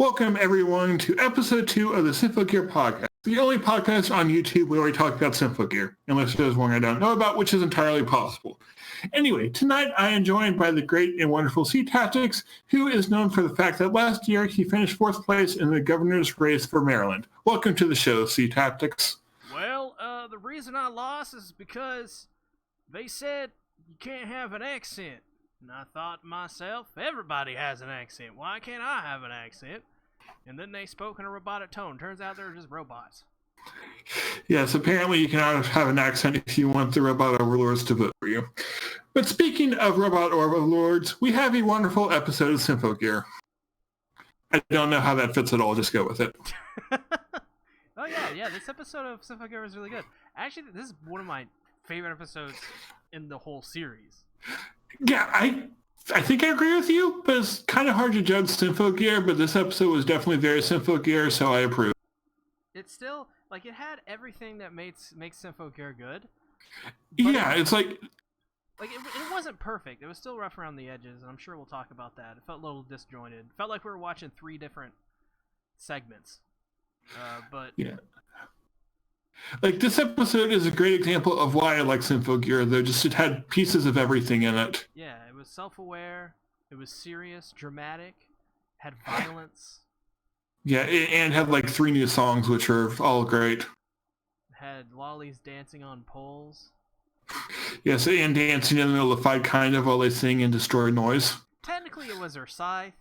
Welcome, everyone, to episode 2 of the Symphogear Podcast, the only podcast on YouTube where we talk about Symphogear, unless there's one I don't know about, which is entirely possible. Anyway, tonight I am joined by the great and wonderful C Tactics, who is known for the fact that last year he finished 4th place in the governor's race for Maryland. Welcome to the show, C Tactics. Well, the reason I lost is because they said you can't have an accent. And I thought to myself, everybody has an accent. Why can't I have an accent? And then they spoke in a robotic tone. Turns out they're just robots. Yes, apparently you cannot have an accent if you want the robot overlords to vote for you. But speaking of robot overlords, we have a wonderful episode of Symphogear. I don't know how that fits at all. Just go with it. Oh, yeah. This episode of Symphogear is really good. Actually, this is one of my favorite episodes in the whole series. Yeah, I think I agree with you, but it's kind of hard to judge Symphogear, but this episode was definitely very Symphogear, so I approve. It's still, like, it had everything that makes Symphogear good. Yeah, it's like... Like, it wasn't perfect. It was still rough around the edges, and I'm sure we'll talk about that. It felt a little disjointed. It felt like we were watching 3 different segments. But... Yeah. Like, this episode is a great example of why I like Symphogear, though. Just it had pieces of everything in it. Yeah, it was self-aware, it was serious, dramatic, had violence. Yeah, and had like 3 new songs, which are all great. Had lollies dancing on poles. Yes, and dancing in the middle of the fight, kind of, while they sing and destroy noise. Technically, it was her scythe,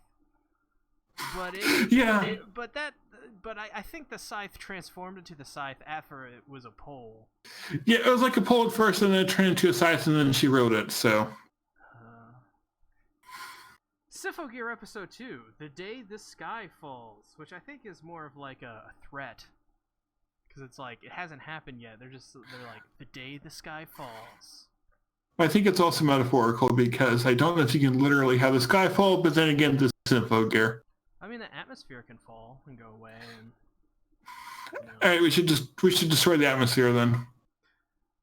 but I think the scythe transformed into the scythe after it was a pole. Yeah, it was like a pole at first, and then it turned into a scythe, and then she rode it, so... Symphogear Episode 2, The Day the Sky Falls, which I think is more of like a threat. Because it's like, it hasn't happened yet. They're like, The Day the Sky Falls. I think it's also metaphorical, because I don't know if you can literally have the sky fall, but then again, this is Symphogear. I mean, the atmosphere can fall and go away. And, Alright, we should destroy the atmosphere then.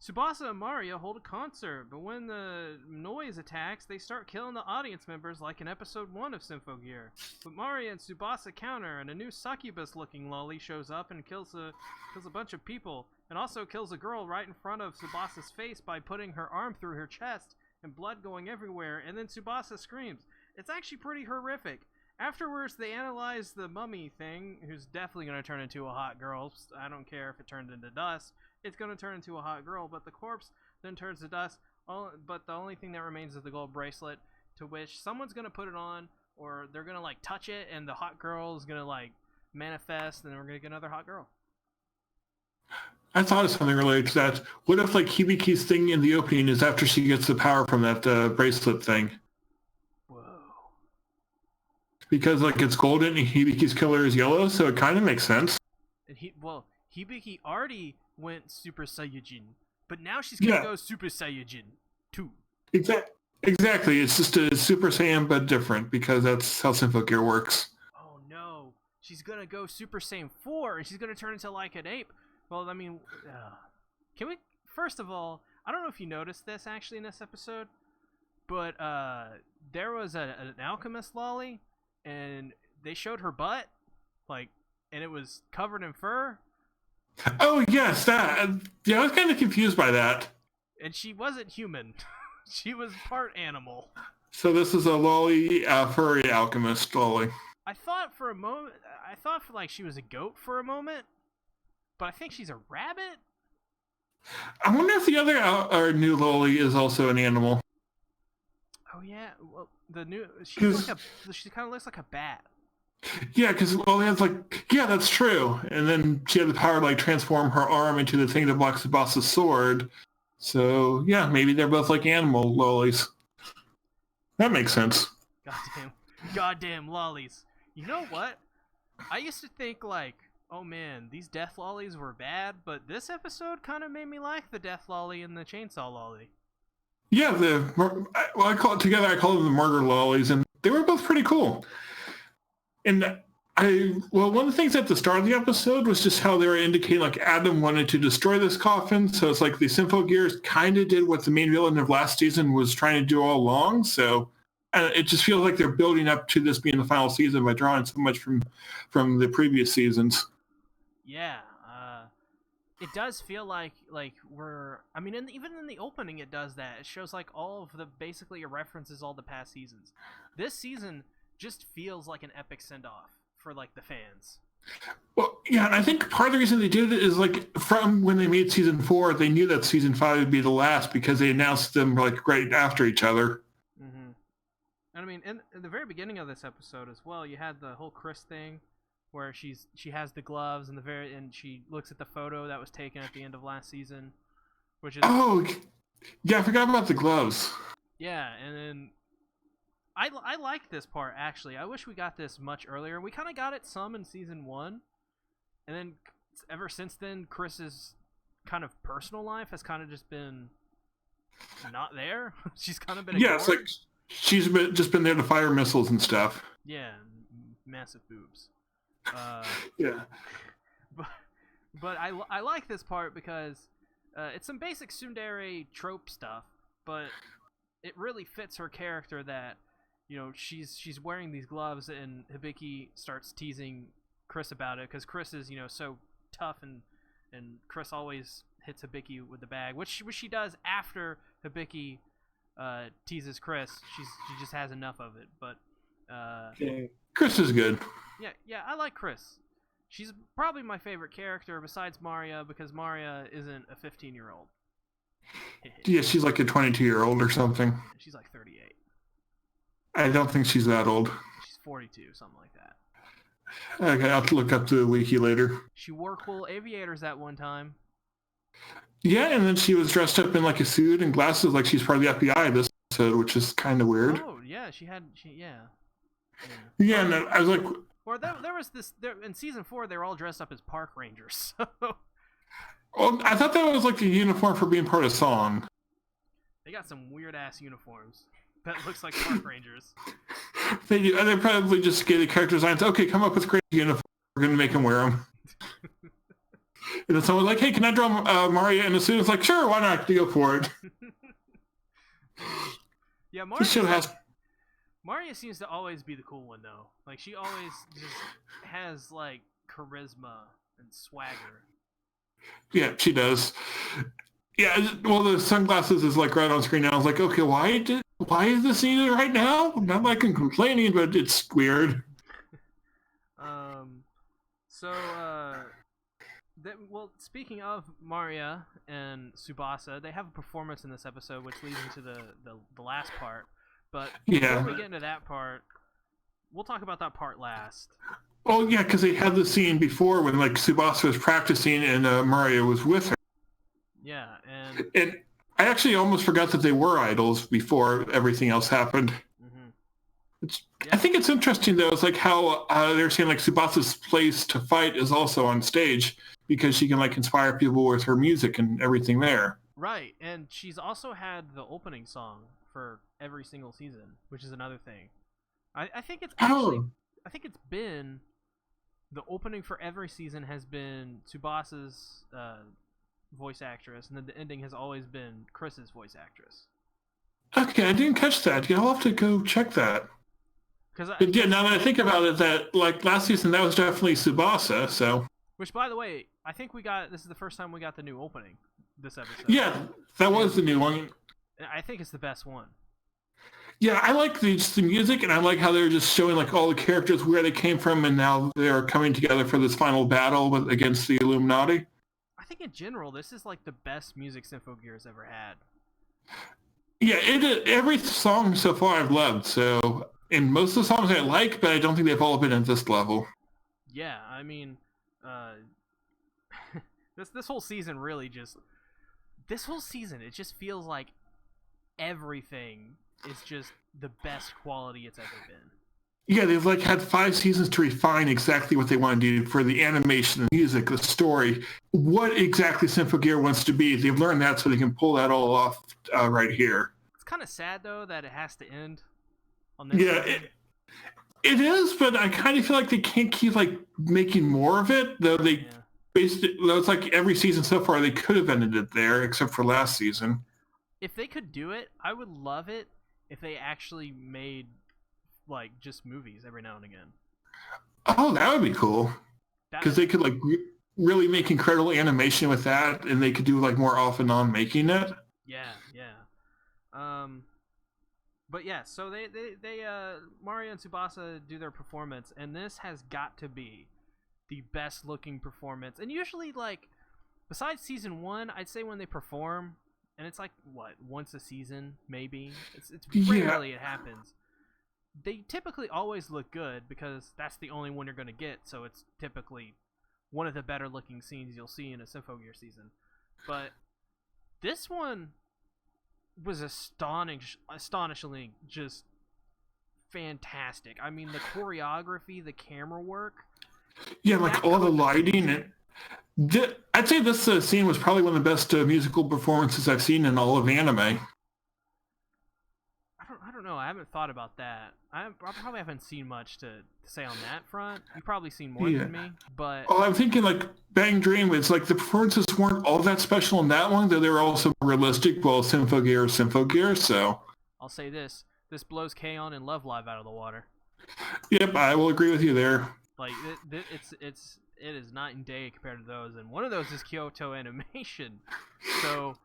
Tsubasa and Maria hold a concert, but when the noise attacks, they start killing the audience members like in episode 1 of Symphogear. But Maria and Tsubasa counter, and a new succubus-looking lolly shows up and kills a bunch of people, and also kills a girl right in front of Tsubasa's face by putting her arm through her chest, and blood going everywhere, and then Tsubasa screams. It's actually pretty horrific. Afterwards, they analyze the mummy thing, who's definitely going to turn into a hot girl. I don't care if it turned into dust. It's going to turn into a hot girl, but the corpse then turns to dust. But the only thing that remains is the gold bracelet, to which someone's going to put it on, or they're going to, like, touch it, and the hot girl is going to, like, manifest, and then we're going to get another hot girl. I thought of something related to that. What if, like, Hibiki's thing in the opening is after she gets the power from that bracelet thing? Because, like, it's golden and Hibiki's killer is yellow, so it kind of makes sense. And Hibiki already went Super Saiyajin, but now she's going to go Super Saiyajin 2. Exactly. It's just a Super Saiyan, but different, because that's how Symphogear works. Oh, no. She's going to go Super Saiyan 4, and she's going to turn into, like, an ape. Well, I mean, can we... First of all, I don't know if you noticed this, actually, in this episode, but there was an alchemist lolly, and they showed her butt, like, and it was covered in fur. Oh, yes, that. Yeah, I was kind of confused by that. And she wasn't human. She was part animal. So this is a lolly, furry alchemist lolly. I thought like she was a goat for a moment, but I think she's a rabbit. I wonder if the other new lolly is also an animal. Oh yeah, well, she kind of looks like a bat. Yeah, because Lolly has that's true. And then she had the power to like transform her arm into the thing that blocks the boss's sword. So yeah, maybe they're both like animal lollies. That makes sense. Goddamn lollies. You know what? I used to think like, oh man, these death lollies were bad, but this episode kind of made me like the death lolly and the chainsaw lolly. Yeah, I call them the murder lollies, and they were both pretty cool. And one of the things at the start of the episode was just how they were indicating like Adam wanted to destroy this coffin. So it's like the Symphogears kind of did what the main villain of last season was trying to do all along. So And it just feels like they're building up to this being the final season by drawing so much from the previous seasons. Yeah, it does feel like we're. I mean, even in the opening, it does that. It shows like all of the basically it references all the past seasons. This season just feels like an epic send off for like the fans. Well, yeah, and I think part of the reason they did it is like from when they made season 4, they knew that season 5 would be the last because they announced them like right after each other. Mm-hmm. And I mean, in the very beginning of this episode as well, you had the whole Chris thing, where she has the gloves and she looks at the photo that was taken at the end of last season, which is yeah, I forgot about the gloves. Yeah, and then I like this part actually. I wish we got this much earlier. We kind of got it some in season 1, and then ever since then, Chris's kind of personal life has kind of just been not there. She's kind of been ignored. It's like she's just been there to fire missiles and stuff. Yeah, massive boobs. Yeah, but I like this part because it's some basic tsundere trope stuff, but it really fits her character that, you know, she's wearing these gloves and Hibiki starts teasing Chris about it because Chris is, you know, so tough and Chris always hits Hibiki with the bag, which she does after Hibiki teases Chris. She just has enough of it, but Chris is good. Yeah, I like Chris. She's probably my favorite character besides Maria because Maria isn't a 15-year-old. Yeah, she's like a 22-year-old or something. She's like 38. I don't think she's that old. She's 42, something like that. Okay, I'll have to look up the wiki later. She wore cool aviators at one time. Yeah, and then she was dressed up in like a suit and glasses like she's part of the FBI this episode, which is kind of weird. Oh, yeah, Yeah, and I was like... Or there was this... in season 4, they were all dressed up as park rangers, so... Well, I thought that was like a uniform for being part of song. They got some weird-ass uniforms that looks like park rangers. They do. And they probably just gave the character designs, okay, come up with crazy uniforms. We're going to make them wear them. And then someone's like, hey, can I draw Maria in a suit? It's like, sure, why not? Go for it. Yeah, Maria seems to always be the cool one, though. Like, she always just has, like, charisma and swagger. Yeah, she does. Yeah, well, the sunglasses is, like, right on screen now. I was like, okay, why is this needed right now? Not like I'm complaining, but it's weird. Well, speaking of Maria and Tsubasa, they have a performance in this episode, which leads into the last part. But before we get into that part, we'll talk about that part last. Oh, yeah, because they had the scene before when, like, Tsubasa was practicing and Maria was with her. Yeah, and I actually almost forgot that they were idols before everything else happened. Mm-hmm. I think it's interesting, though. It's like how they're saying, like, Tsubasa's place to fight is also on stage because she can, like, inspire people with her music and everything there. Right, and she's also had the opening song for every single season, which is another thing. I think it's actually... I think it's been... The opening for every season has been Tsubasa's voice actress, and then the ending has always been Chris's voice actress. Okay, I didn't catch that. I'll have to go check that. Now that I think about it, that, like, last season, that was definitely Tsubasa, so... Which, by the way, I think this is the first time we got the new opening this episode. Yeah, that was the new one. I think it's the best one. Yeah, I like the music, and I like how they're just showing, like, all the characters, where they came from, and now they're coming together for this final battle against the Illuminati. I think in general, this is, like, the best music Symphogear's ever had. Yeah, every song so far I've loved, so... And most of the songs I like, but I don't think they've all been at this level. Yeah, I mean... this whole season really just... This whole season, it just feels like everything is just the best quality it's ever been. Yeah, they've like had 5 seasons to refine exactly what they want to do for the animation, the music, the story, what exactly Symphogear wants to be. They've learned that so they can pull that all off right here. It's kind of sad, though, that it has to end on this. Yeah, it is, but I kind of feel like they can't keep like making more of it, though they... Yeah. Though it's like every season so far, they could have ended it there, except for last season. If they could do it, I would love it if they actually made like just movies every now and again. Oh, that would be cool. Because they could like really make incredible animation with that, and they could do like more off and on making it. Yeah. But yeah, so they Mario and Tsubasa do their performance, and this has got to be the best looking performance. And usually, like, besides season 1, I'd say when they perform, and it's like what, once a season maybe. It's rarely it happens. They typically always look good because that's the only one you're gonna get. So it's typically one of the better looking scenes you'll see in a Symphogear season. But this one was astonishingly just fantastic. I mean, the choreography, the camera work. Yeah, like all the lighting. And I'd say this scene was probably one of the best musical performances I've seen in all of anime. I don't know. I haven't thought about that. I probably haven't seen much to say on that front. You've probably seen more than me, but... Oh, I'm thinking like Bang Dream. It's like the performances weren't all that special in that one, though they were also realistic, well, Symphogear, so... I'll say this. This blows K-On! And Love Live out of the water. Yep, I will agree with you there. Like, it is night and day compared to those, and one of those is Kyoto Animation. So,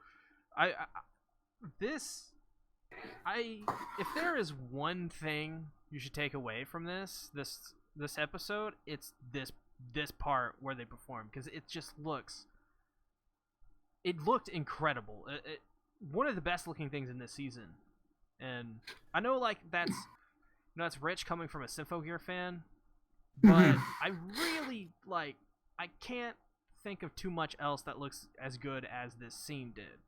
if there is one thing you should take away from this episode, it's this part where they perform, because it just looked incredible. One of the best looking things in this season, and I know like that's rich coming from a Symphogear fan, but I really I can't think of too much else that looks as good as this scene did.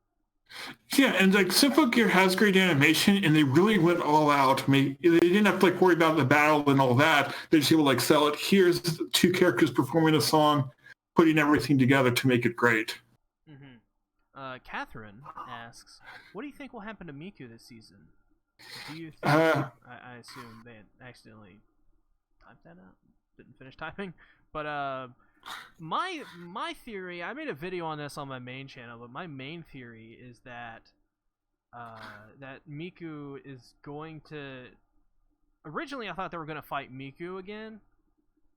Yeah, and like Symphogear has great animation, and they really went all out. They didn't have to like worry about the battle and all that. They just able to like sell it. Here's two characters performing a song, putting everything together to make it great. Catherine asks, "What do you think will happen to Miku this season? Do you think?" I assume they accidentally typed that out. Didn't finish typing, but my theory, I made a video on this on my main channel, but my main theory is that that Miku is going to... Originally, I thought they were going to fight Miku again,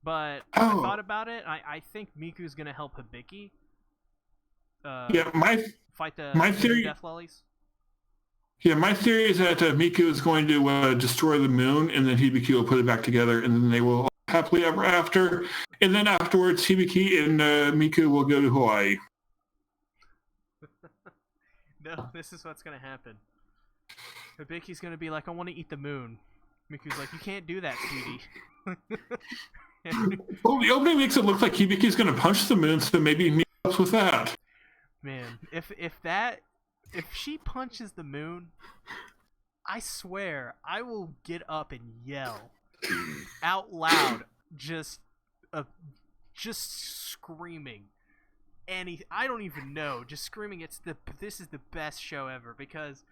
but I thought about it. I think Miku's going to help Hibiki. Fight the theory, Death Lollies. Yeah, my theory is that Miku is going to destroy the moon, and then Hibiki will put it back together, and then they will happily ever after. And then afterwards, Hibiki and Miku will go to Hawaii. No, this is what's going to happen. Hibiki's going to be like, I want to eat the moon. Miku's like, you can't do that, sweetie. Well, the opening makes it look like Hibiki's going to punch the moon, so maybe Miku helps with that. Man, if she punches the moon, I swear I will get up and yell out loud, just screaming. I don't even know, just screaming. This is the best show ever, because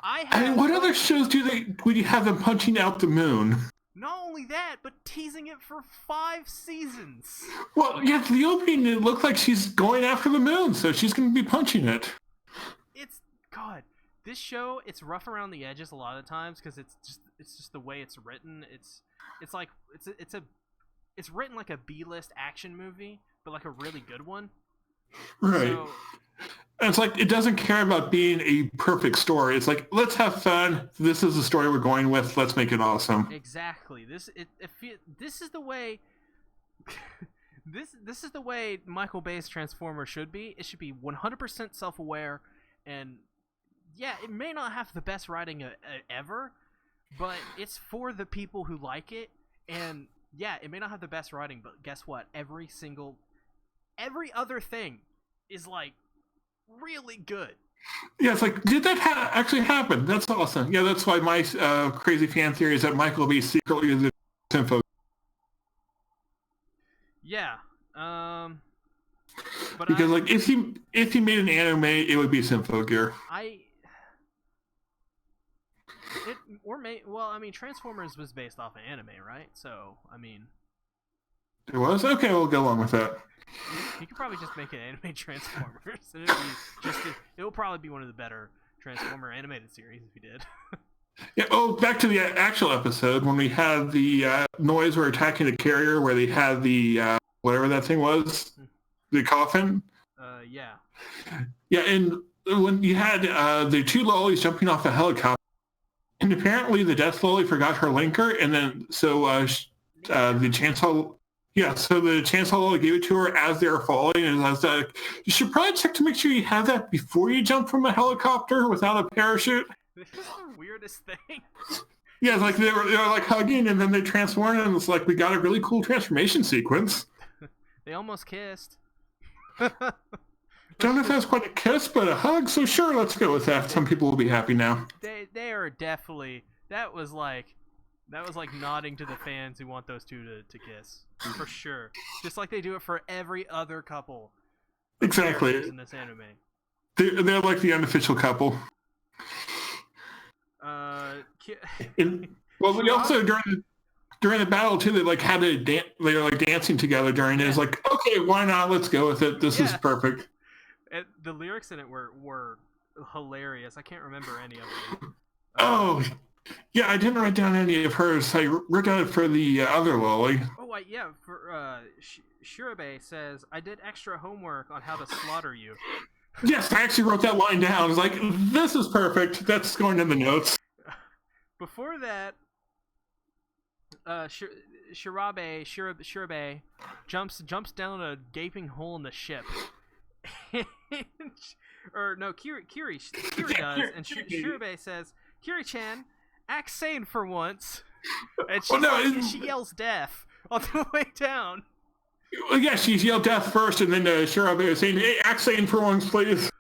what other shows would you have them punching out the moon? Not only that, but teasing it for 5 seasons. Well, yeah, the opening, it looked like she's going after the moon, so she's going to be punching it. God, this show, it's rough around the edges a lot of times because it's just the way it's written. It's written like a B-list action movie, but like a really good one. Right. So, and it's like, it doesn't care about being a perfect story. It's like, let's have fun. This is the story we're going with. Let's make it awesome. Exactly. This is the way this is the way Michael Bay's Transformer should be. It should be 100% self-aware, and yeah, it may not have the best writing ever, but it's for the people who like it. And yeah, it may not have the best writing, but guess what? Every other thing is like really good. Yeah, it's like, did that actually happen? That's awesome. Yeah, that's why my crazy fan theory is that Michael will be secretly the Symphogear. Yeah. But because like if he made an anime, it would be Symphogear. Transformers was based off an anime, right? So, I mean... It was? Okay, we'll go along with that. You could probably just make an anime Transformers. And it will probably be one of the better Transformer animated series if you did. Yeah. Oh, back to the actual episode when we had the noise were attacking the carrier, where they had the whatever that thing was, the coffin. Yeah. Yeah, and when you had the two lollies jumping off a helicopter, and apparently the Death Lolly forgot her linker, and then the Chancellor. Yeah, so the Chancellor gave it to her as they were falling, and I was like, you should probably check to make sure you have that before you jump from a helicopter without a parachute. This is the weirdest thing. Yeah, it's like they were like hugging, and then they transformed, and it's like we got a really cool transformation sequence. They almost kissed. Don't know if that's quite a kiss, but a hug. So sure, let's go with that. Some people will be happy now. They are definitely that was like nodding to the fans who want those two to kiss for sure. Just like they do it for every other couple. Exactly. In this anime. They're like the unofficial couple. Well, we also during the battle too, they like had to dance. They were like dancing together during it. It's like, okay, why not? Let's go with it. This is perfect. And the lyrics in it were hilarious. I can't remember any of them. Oh, yeah, I didn't write down any of hers. I wrote down it for the other lolly. Oh, yeah. For Shirabe says, "I did extra homework on how to slaughter you." Yes, I actually wrote that line down. I was like, this is perfect. That's going in the notes. Before that, Shirabe jumps down a gaping hole in the ship. Or no, Kiri does, and Shirabe says, "Kiri-chan, act sane for once." And she yells death on the way down. Well, yeah, she yelled death first, and then Shirabe was saying, "Hey, act sane for once, please."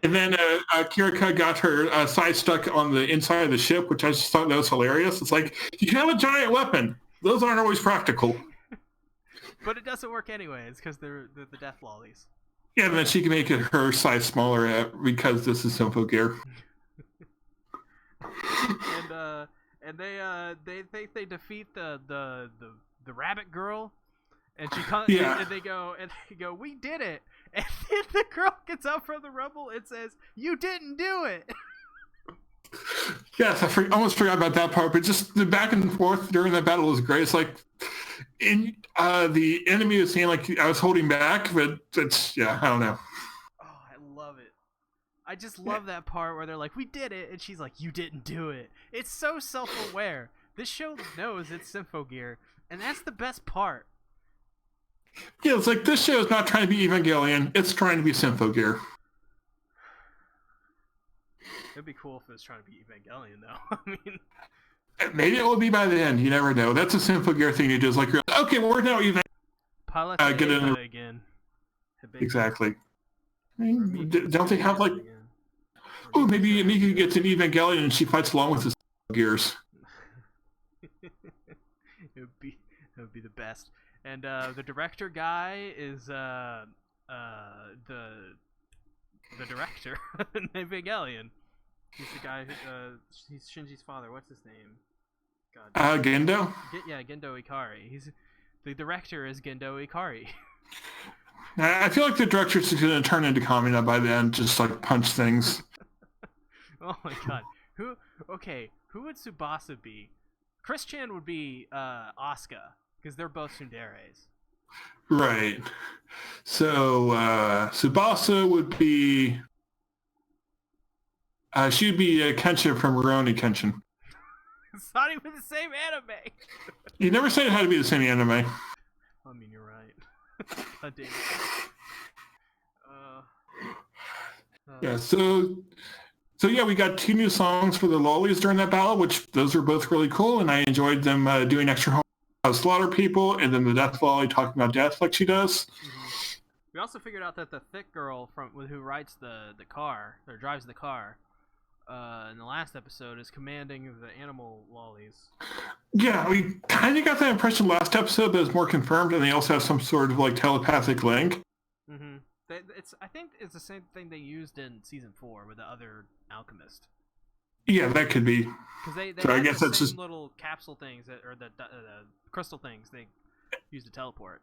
And then Kirika got her side stuck on the inside of the ship, which I just thought that was hilarious. It's like, you can have a giant weapon. Those aren't always practical. But it doesn't work anyways, because they're the death lollies. Yeah, and then she can make it her size smaller because this is Symphogear. And they defeat the rabbit girl. And she comes, and they go, "We did it!" And then the girl gets up from the rubble and says, "You didn't do it." Yes, I almost forgot about that part, but just the back and forth during that battle was great. It's like, the enemy was saying like I was holding back, but it's I don't know. Oh, I love it. I just love that part where they're like, "We did it," and she's like, "You didn't do it." It's so self-aware. This show knows it's Symphogear, and that's the best part. Yeah, it's like this show is not trying to be Evangelion; it's trying to be Symphogear. It'd be cool if it was trying to be Evangelion, though. I mean, maybe it will be by the end. You never know. That's a Symphogear thing to do. Is like, okay, we're now Evangelion. Pilot get in again. Exactly. I mean, don't they have like? Oh, maybe Mika gets an Evangelion and she fights along with the Gears. It would be the best. And the director guy is the director in Evangelion. He's the guy he's Shinji's father. What's his name? God. Gendo? Gendo Ikari. The director is Gendo Ikari. I feel like the director's just going to turn into Kamina by the end, just like punch things. Oh my god. Who would Tsubasa be? Chris Chan would be Asuka, because they're both tsunderes. Right. So Tsubasa would be she'd be Kenshin from Rurouni Kenshin. It's not even the same anime. You never said it had to be the same anime. I mean, you're right. God damn it. Yeah, so yeah, we got 2 new songs for the lollies during that battle, which those were both really cool, and I enjoyed them doing extra home slaughter people, and then the death lolly talking about death like she does. Mm-hmm. We also figured out that the thick girl who rides the car, or drives the car, in the last episode is commanding the animal lollies. Yeah, we kind of got that impression last episode, but it's more confirmed, and they also have some sort of like telepathic link. Mm-hmm. I think it's the same thing they used in season 4 with the other alchemist. Yeah, that could be. Because they so have I guess the that's same just little capsule things or the crystal things they use to teleport.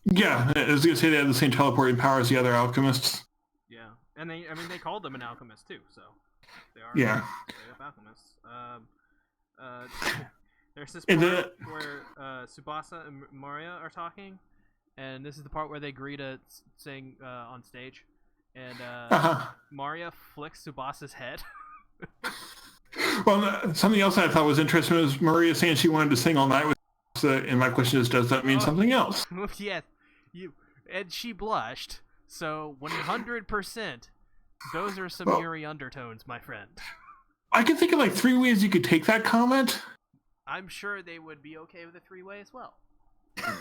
Yeah, I was gonna say they had the same teleporting power as the other alchemists. Yeah, and they called them an alchemist too. So. They are Yeah. straight up alchemists. There's this And part where Tsubasa and Maria are talking, and this is the part where they agree to sing on stage, and Maria flicks Tsubasa's head. Well, something else I thought was interesting was Maria saying she wanted to sing all night with Tsubasa, and my question is, does that mean something else? Yes, and she blushed. So 100%, those are some Yuri undertones, my friend. I can think of like 3 ways you could take that comment. I'm sure they would be okay with a 3-way as well. All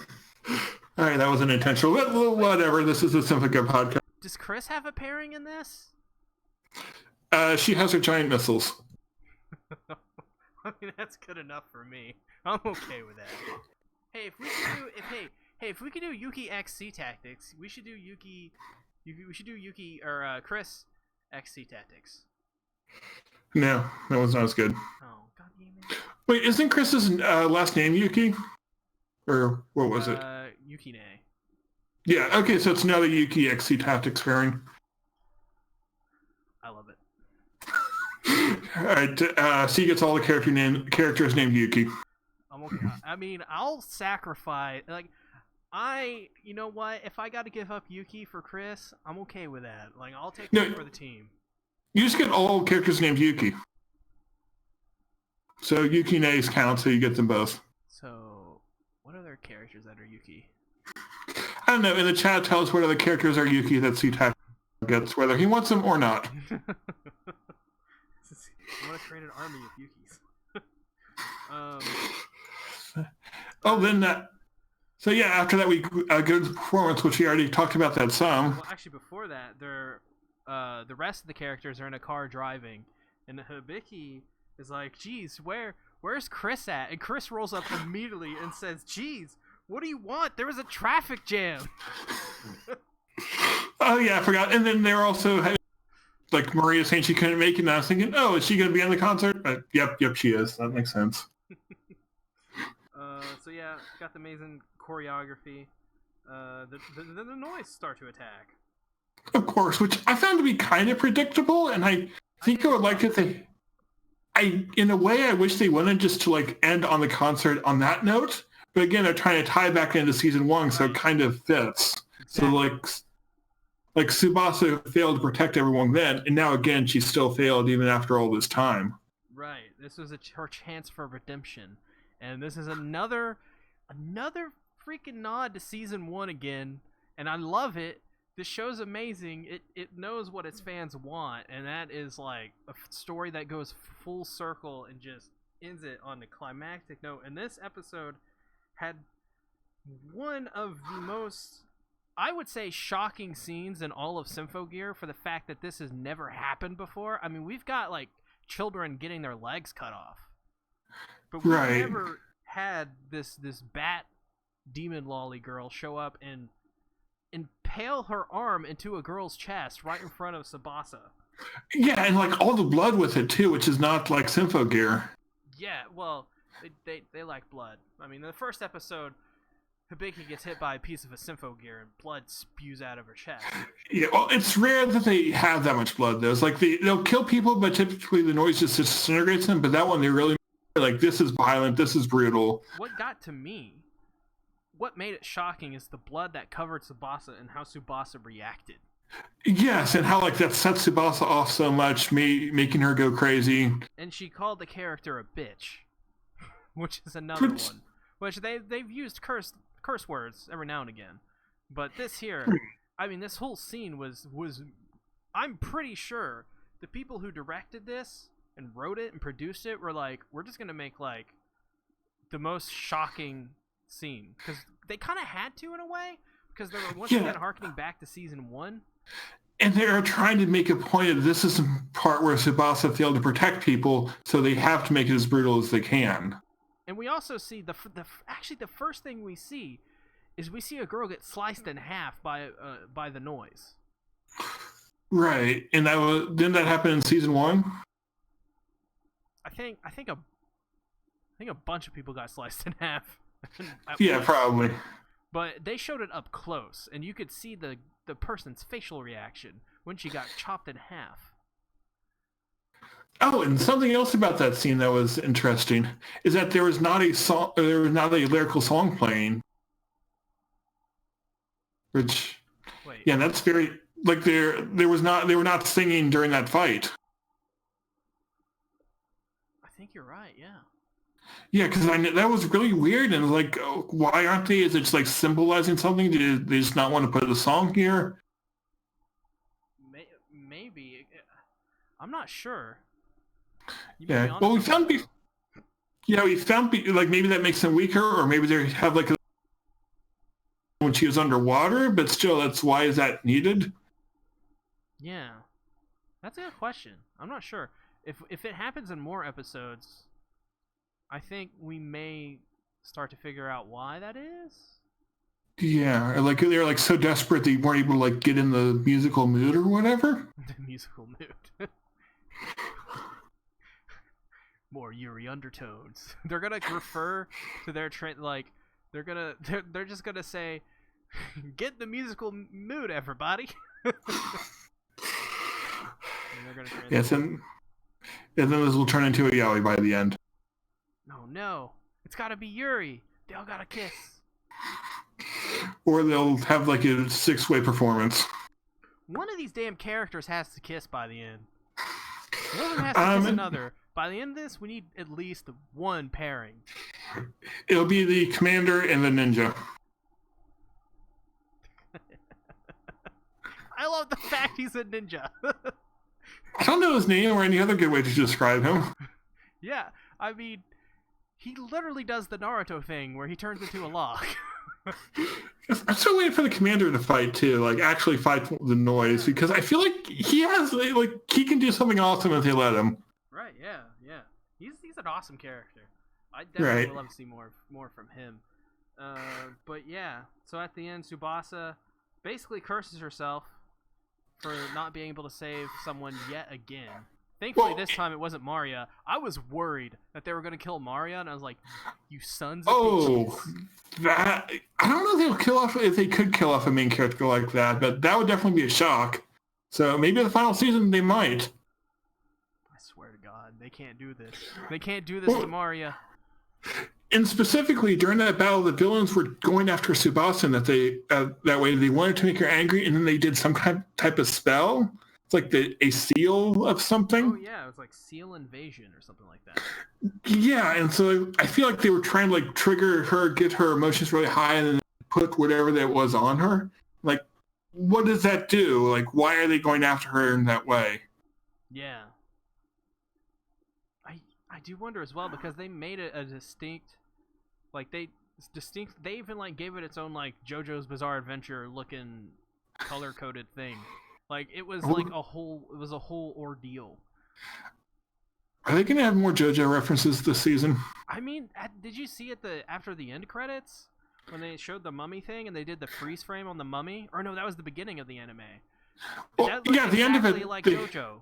right, that wasn't intentional. Whatever. This is a Symphogear podcast. Does Chris have a pairing in this? She has her giant missiles. I mean, that's good enough for me. I'm okay with that. Hey, if we could do Yuki XC tactics, we should do Yuki or Chris XC tactics. No, that was not as good. Oh, god damn it. Wait, isn't Chris's last name Yuki? Or what was it? Yukine. Yeah, okay, so it's another Yuki XC Tactics pairing. I love it. Alright, C gets all the characters named Yuki. I'm okay. I mean, I'll sacrifice, you know what? If I gotta give up Yuki for Chris, I'm okay with that. Like, I'll take that for the team. You just get all characters named Yuki. So Yuki-Nays count, so you get them both. So, what other characters that are Yuki? I don't know. In the chat, tell us what other characters are Yuki that C-Tactics gets, whether he wants them or not. I want to create an army of Yukis. So yeah, after that we go to the performance, which we already talked about that some. Well, actually, before that, the rest of the characters are in a car driving, and Hibiki is like, "Geez, where's Chris at?" And Chris rolls up immediately and says, "Geez, what do you want? There was a traffic jam." Oh yeah, I forgot. And then they're also like Maria saying she couldn't make it, and I was thinking, oh, is she going to be on the concert? Yep, she is. That makes sense. So yeah, got the amazing choreography. The noise start to attack. Of course, which I found to be kind of predictable, and I think I would like if in a way, I wish they wouldn't just to like end on the concert on that note. But again, they're trying to tie back into season 1, so it kind of fits. Exactly. So like Tsubasa failed to protect everyone then, and now again she still failed even after all this time. Right. This was her chance for redemption, and this is another freaking nod to season 1 again, and I love it. This show's amazing. It knows what its fans want, and that is like a story that goes full circle and just ends it on the climactic note. And this episode had one of the most, I would say, shocking scenes in all of Symphogear for the fact that this has never happened before. I mean, we've got like children getting their legs cut off, but we've never had this bat demon lolly girl show up and impale her arm into a girl's chest right in front of Tsubasa. Yeah, and like all the blood with it too, which is not like Symphogear. Yeah, well, they like blood. I mean, in the first episode, Hibiki gets hit by a piece of a Symphogear and blood spews out of her chest. Yeah, well, it's rare that they have that much blood though. It's like they'll kill people, but typically the noise just disintegrates them. But that one, they really like, this is violent, this is brutal. What got to me, what made it shocking, is the blood that covered Tsubasa and how Tsubasa reacted. Yes, and how like that set Tsubasa off so much, making her go crazy. And she called the character a bitch, which is another one. Which they've used curse words every now and again, but this here, I mean, this whole scene was I'm pretty sure the people who directed this and wrote it and produced it were like, we're just gonna make like the most shocking scene, because they kind of had to in a way, because they were once again harkening back to season 1. And they're trying to make a point of this is the part where Tsubasa failed to protect people, so they have to make it as brutal as they can. And we also see the first thing we see is we see a girl get sliced in half by the noise. Right, and didn't that happen in season 1? I think a bunch of people got sliced in half. Yeah, probably. But they showed it up close, and you could see the person's facial reaction when she got chopped in half. Oh, and something else about that scene that was interesting is that there was not a song, there was not a lyrical song playing. Which, Wait. yeah, that's very like there was not they were not singing during that fight. I think you're right. Yeah. Yeah, because that was really weird, and like, why aren't they? Is it just like symbolizing something? Do they just not want to put the song here? Maybe. I'm not sure. Yeah. Well, we found like maybe that makes them weaker, or maybe they have like when she was underwater, but still, that's why is that needed? Yeah, that's a good question. I'm not sure if it happens in more episodes. I think we may start to figure out why that is. Yeah, or like they're like so desperate they weren't able to like get in the musical mood or whatever. The musical mood. More Yuri undertones. They're gonna refer to their they're just gonna say, "Get the musical mood, everybody." Yes, and then this will turn into a yaoi by the end. No, it's gotta be Yuri. They all gotta kiss. Or they'll have like a 6-way performance. One of these damn characters has to kiss by the end. One of them has to kiss another. By the end of this, we need at least one pairing. It'll be the commander and the ninja. I love the fact he's a ninja. I don't know his name or any other good way to describe him. Yeah, I mean, he literally does the Naruto thing where he turns into a log. I'm still waiting for the commander to fight too, like actually fight the noise, because I feel like he can do something awesome if they let him. Right? Yeah. He's an awesome character. I definitely would love to see more from him. But yeah, so at the end, Tsubasa basically curses herself for not being able to save someone yet again. Thankfully, this time it wasn't Maria. I was worried that they were going to kill Maria, and I was like, "You sons of bitches." That I don't know if they could kill off a main character like that, but that would definitely be a shock. So maybe the final season they might. I swear to God, they can't do this. They can't do this to Maria. And specifically during that battle, the villains were going after Tsubasa, and that way they wanted to make her angry, and then they did some type of spell. It's like a seal of something. Oh yeah, it was like seal invasion or something like that. Yeah, and so I feel like they were trying to like trigger her, get her emotions really high, and then put whatever that was on her. Like, what does that do? Like, why are they going after her in that way? Yeah. I do wonder as well, because they made it a distinct, they even like gave it its own like JoJo's Bizarre Adventure looking color coded thing. Like it was like a whole ordeal. Are they gonna have more JoJo references this season? I mean, did you see after the end credits when they showed the mummy thing and they did the freeze frame on the mummy? Or no, that was the beginning of the anime. Well, yeah, the end of it. Like JoJo.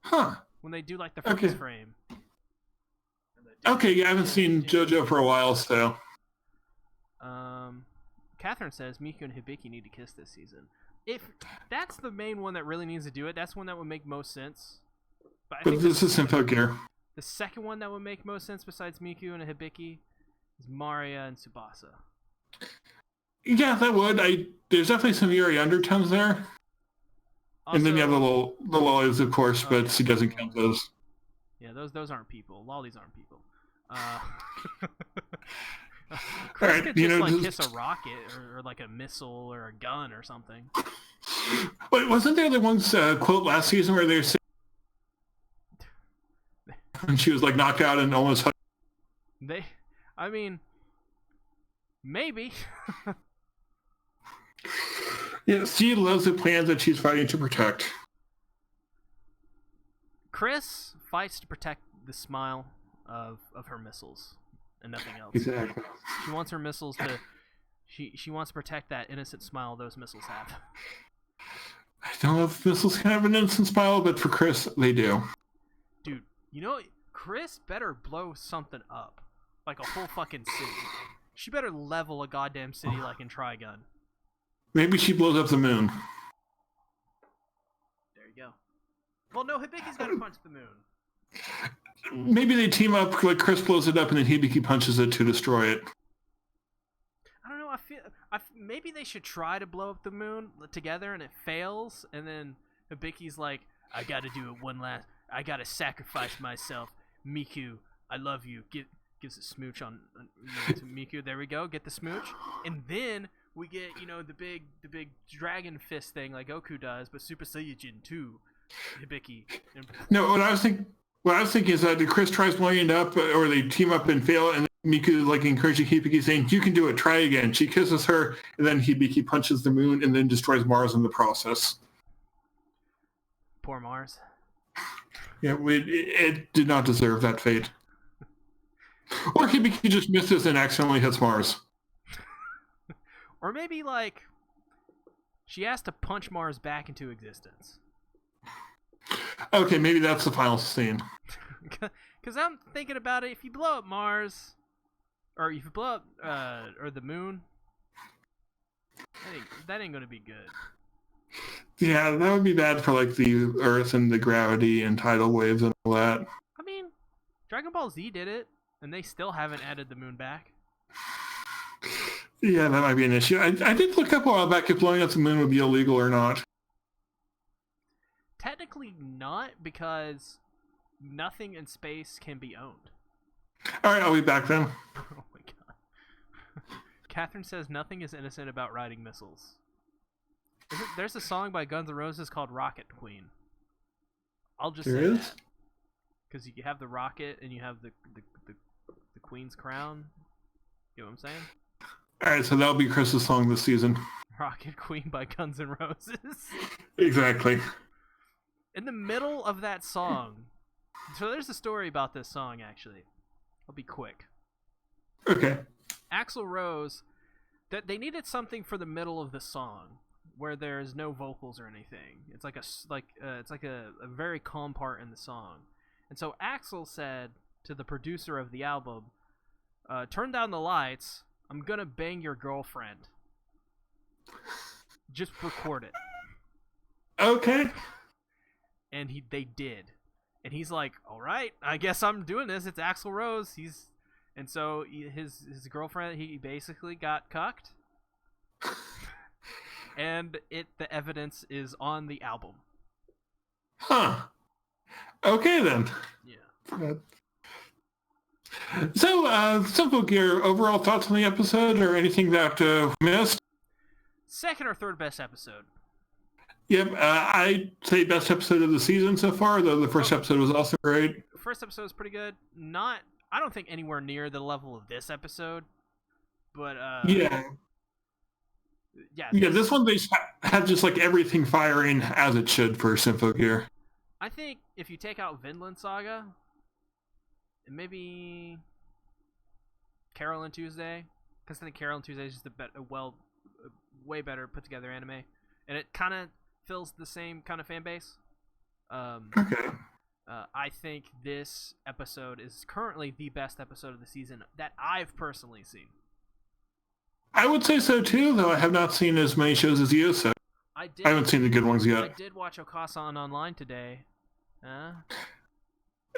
Huh. When they do like the freeze frame. Okay, yeah, I haven't seen JoJo for a while, so. Catherine says Miku and Hibiki need to kiss this season. If that's the main one that really needs to do it, that's one that would make most sense. But this is Symphogear. The second one that would make most sense besides Miku and Hibiki is Maria and Tsubasa. Yeah, that would. There's definitely some Yuri undertones there. Also, and then you have the lollies, of course, but she doesn't count those. Yeah, those aren't people. Lollies aren't people. Chris right, could just kiss a rocket or like a missile or a gun or something. Wait, wasn't there the one's quote last season where they were saying and she was like knocked out and almost I mean, maybe. Yeah, she loves the plans that she's fighting to protect. Chris fights to protect the smile of her missiles and nothing else. Exactly. She wants her missiles to. She wants to protect that innocent smile those missiles have. I don't know if missiles can have an innocent smile, but for Chris, they do. Dude, Chris better blow something up, like a whole fucking city. She better level a goddamn city like in Trigun. Maybe she blows up the moon. There you go. Well, no, Hibiki's got to punch the moon. Maybe they team up, like Chris blows it up and then Hibiki punches it to destroy it. I don't know. I feel maybe they should try to blow up the moon together and it fails, and then Hibiki's like, I got to do it one last. I got to sacrifice myself. Miku, I love you. Gives a smooch on to Miku. There we go. Get the smooch, and then we get the big dragon fist thing like Goku does, but Super Saiyajin 2, Hibiki. No, what I was thinking is that Chris tries blowing it up, or they team up and fail, and Miku like encouraging Hibiki, saying, "You can do it. Try again." She kisses her, and then Hibiki punches the moon, and then destroys Mars in the process. Poor Mars. Yeah, it did not deserve that fate. Or Hibiki just misses and accidentally hits Mars. Or maybe, like, she has to punch Mars back into existence. Okay, maybe that's the final scene. Because I'm thinking about it, if you blow up Mars, or if you blow up or the moon, that ain't going to be good. Yeah, that would be bad for, like, the Earth and the gravity and tidal waves and all that. I mean, Dragon Ball Z did it, and they still haven't added the moon back. Yeah, that might be an issue. I did look up a while back if blowing up the moon would be illegal or not. Technically not, because nothing in space can be owned. All right, I'll be back then. Oh my god. Catherine says nothing is innocent about riding missiles. There's a song by Guns N' Roses called Rocket Queen. I'll just say that. Because you have the rocket and you have the queen's crown. You know what I'm saying? All right, so that'll be Chris's song this season. Rocket Queen by Guns N' Roses. Exactly. In the middle of that song, so there's a story about this song, actually. I'll be quick. Okay. Axl Rose, that they needed something for the middle of the song where there's no vocals or anything. It's like a very calm part in the song. And so Axl said to the producer of the album, turn down the lights, I'm gonna bang your girlfriend. Just record it. Okay. And they did. And he's like, all right, I guess I'm doing this. It's Axl Rose. And so his girlfriend, he basically got cucked. And the evidence is on the album. Huh. Okay then. Yeah. So, Symphogear, overall thoughts on the episode or anything that we missed? Second or third best episode. Yep, I'd say best episode of the season so far, though the first episode was also great. The first episode was pretty good. I don't think anywhere near the level of this episode. But, Yeah, this one they had just like everything firing as it should for Symphogear. I think if you take out Vinland Saga, and maybe Carol and Tuesday, because I think Carol and Tuesday is just a way better put together anime, and it kind of fills the same kind of fan base. Okay. I think this episode is currently the best episode of the season that I've personally seen. I would say so too, though I have not seen as many shows as you, so I haven't seen the good ones yet. I did watch Okasa on Online today.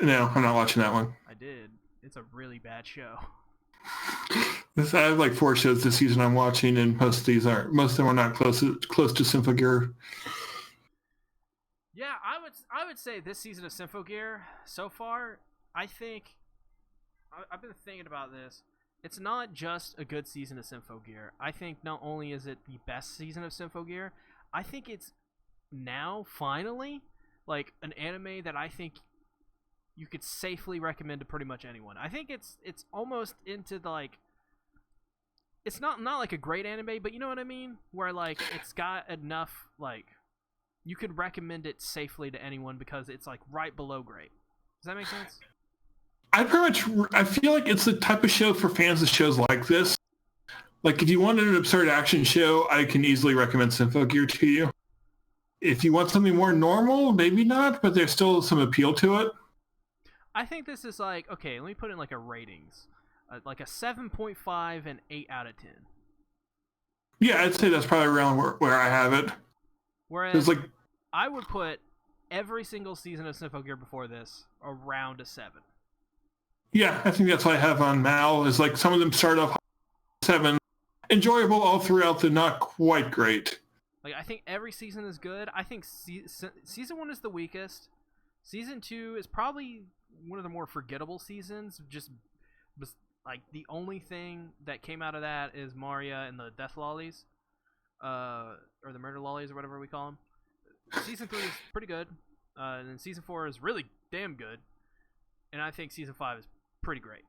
No, I'm not watching that one. I did. It's a really bad show. I have like 4 shows this season I'm watching, and most of them are not close to Symphogear. Yeah, I would say this season of Symphogear so far, I think I've been thinking about this. It's not just a good season of Symphogear. I think not only is it the best season of Symphogear, I think it's now finally like an anime that I think you could safely recommend to pretty much anyone. I think it's almost into the, like, it's not like a great anime, but you know what I mean? Where like it's got enough, like, you could recommend it safely to anyone because it's like right below great. Does that make sense? I feel like it's the type of show for fans of shows like this. Like, if you want an absurd action show, I can easily recommend Symphogear to you. If you want something more normal, maybe not, but there's still some appeal to it. I think this is like, okay, let me put in like a ratings. Like a 7.5 and 8 out of 10. Yeah, I'd say that's probably around where I have it. Whereas like, I would put every single season of Symphogear before this around a 7. Yeah, I think that's what I have on Mal, is like some of them start off 7, enjoyable all throughout, the not quite great. Like, I think every season is good. I think season 1 is the weakest. Season 2 is probably one of the more forgettable seasons. Just like the only thing that came out of that is Maria and the Death Lollies, or the Murder Lollies, or whatever we call them. Season 3 is pretty good, and then Season 4 is really damn good, and I think Season 5 is pretty great.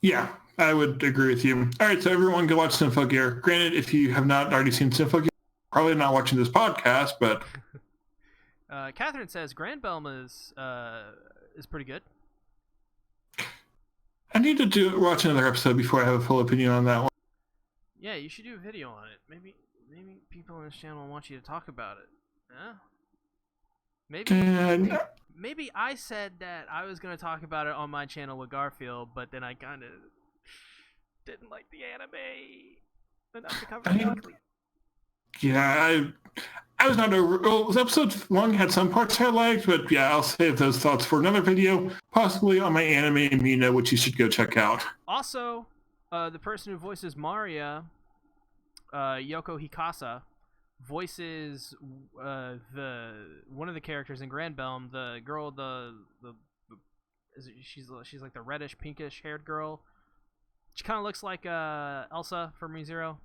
Yeah, I would agree with you. All right, so everyone go watch Symphogear. Granted, if you have not already seen Symphogear, probably not watching this podcast, but... Catherine says Grand Belm is pretty good. I need to watch another episode before I have a full opinion on that one. Yeah, you should do a video on it. Maybe people on this channel want you to talk about it. Huh? Maybe I said that I was going to talk about it on my channel with Garfield, but then I kind of didn't like the anime enough to cover it quickly. Yeah, I was not over... Well, episode 1 had some parts I liked, but yeah, I'll save those thoughts for another video, possibly on my Anime Mina, which you should go check out. Also, the person who voices Maria, Yoko Hikasa, voices one of the characters in Grand Belm, the girl, she's like the reddish, pinkish haired girl. She kind of looks like Elsa from ReZero.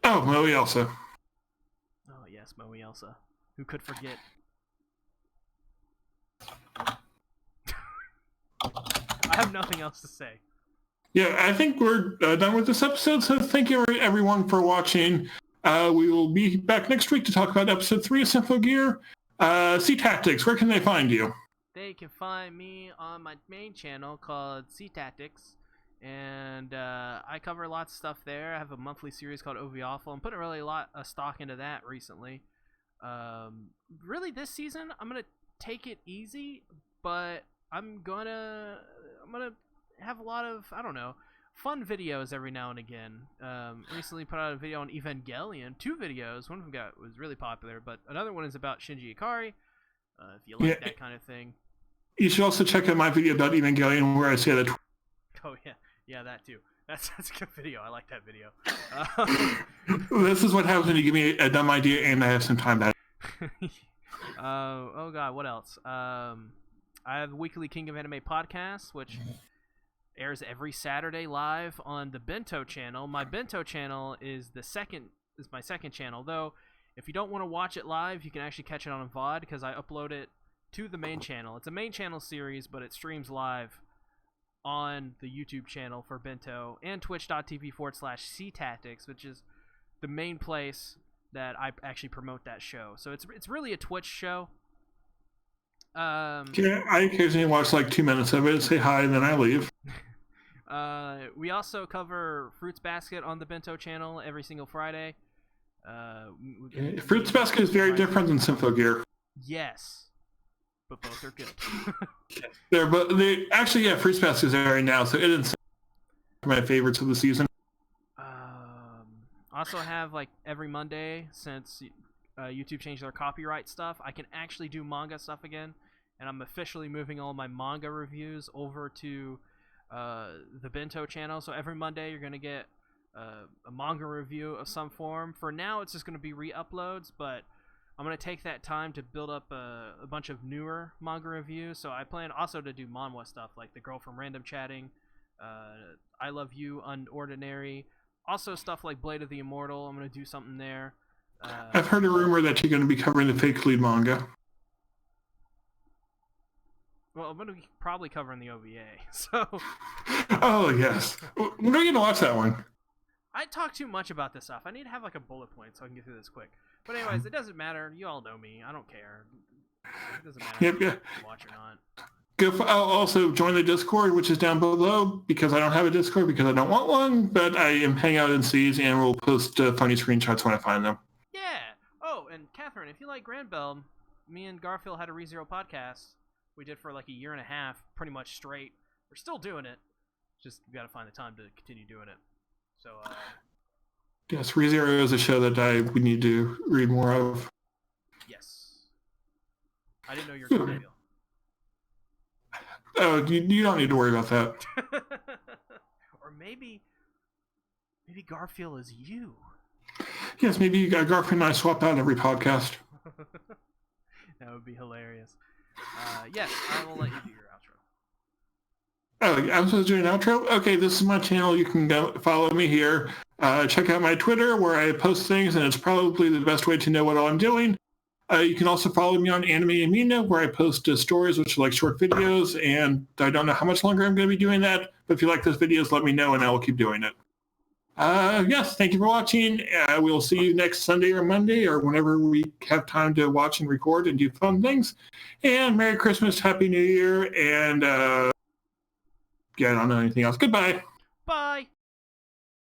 Oh, Moe Elsa. Oh yes, Moe Elsa. Who could forget? I have nothing else to say. Yeah, I think we're done with this episode, so thank you everyone for watching. We will be back next week to talk about episode 3 of Symphogear. Sea Tactics, where can they find you? They can find me on my main channel called Sea Tactics, and I cover lots of stuff there. I have a monthly series called OV Awful. I'm putting really a lot of stock into that recently. Really, this season, I'm going to take it easy, but I'm gonna have a lot of, I don't know, fun videos every now and again. Recently put out a video on Evangelion, 2 videos. One of them was really popular, but another one is about Shinji Ikari, if you like that kind of thing. You should also check out my video about Evangelion where I say that. Oh yeah, that too. That's a good video. I like that video. This is what happens when you give me a dumb idea and I have some time to... Oh god, what else? I have a weekly King of Anime podcast, which airs every Saturday live on the Bento channel. My Bento channel is my second channel, though if you don't want to watch it live, you can actually catch it on a VOD because I upload it to the main channel. It's a main channel series, but it streams live on the YouTube channel for Bento and twitch.tv/Sea Tactics, which is the main place that I actually promote that show. So it's really a Twitch show. Yeah, I occasionally watch like 2 minutes of it, say hi, and then I leave. We also cover Fruits Basket on the Bento channel every single Friday. Fruits Basket is very different than Symphogear. Yes, but both are good. Fruits Basket is airing now, so it isn't my favorites of the season. Also have like every Monday since YouTube changed their copyright stuff, I can actually do manga stuff again, and I'm officially moving all my manga reviews over to the Bento channel. So every Monday you're gonna get a manga review of some form. For now, it's just gonna be re-uploads, but I'm gonna take that time to build up a bunch of newer manga reviews. So I plan also to do manhwa stuff like The Girl from Random Chatting, I Love You, Unordinary. Also stuff like Blade of the Immortal. I'm gonna do something there. I've heard a rumor that you're going to be covering the Fake Lead manga. Well, I'm going to be probably covering the OVA, so... Oh, yes. When are you going to watch that one? I talk too much about this stuff. I need to have like a bullet point so I can get through this quick. But anyways, it doesn't matter. You all know me. I don't care. It doesn't matter if you watch or not. I'll also join the Discord, which is down below, because I don't have a Discord because I don't want one, but I am hanging out in C's and will post funny screenshots when I find them. Yeah. Oh, and Catherine, if you like Grand Belm, me and Garfield had a ReZero podcast we did for like a year and a half, pretty much straight. We're still doing it. Just we got to find the time to continue doing it. So, yes, ReZero is a show that we need to read more of. Yes. I didn't know you were Garfield. Oh, you don't need to worry about that. Or maybe Garfield is you. Yes, maybe Garfield and I swap out every podcast. That would be hilarious. Yes, I will let you do your outro. Oh, I'm supposed to do an outro? Okay, this is my channel. You can go follow me here. Check out my Twitter where I post things, and it's probably the best way to know what all I'm doing. You can also follow me on Anime Amina, where I post stories, which are like short videos, and I don't know how much longer I'm going to be doing that, but if you like those videos, let me know, and I will keep doing it. Yes, thank you for watching. We'll see you next Sunday or Monday, or whenever we have time to watch and record and do fun things. And Merry Christmas, Happy New Year, and... yeah, I don't know anything else. Goodbye. Bye.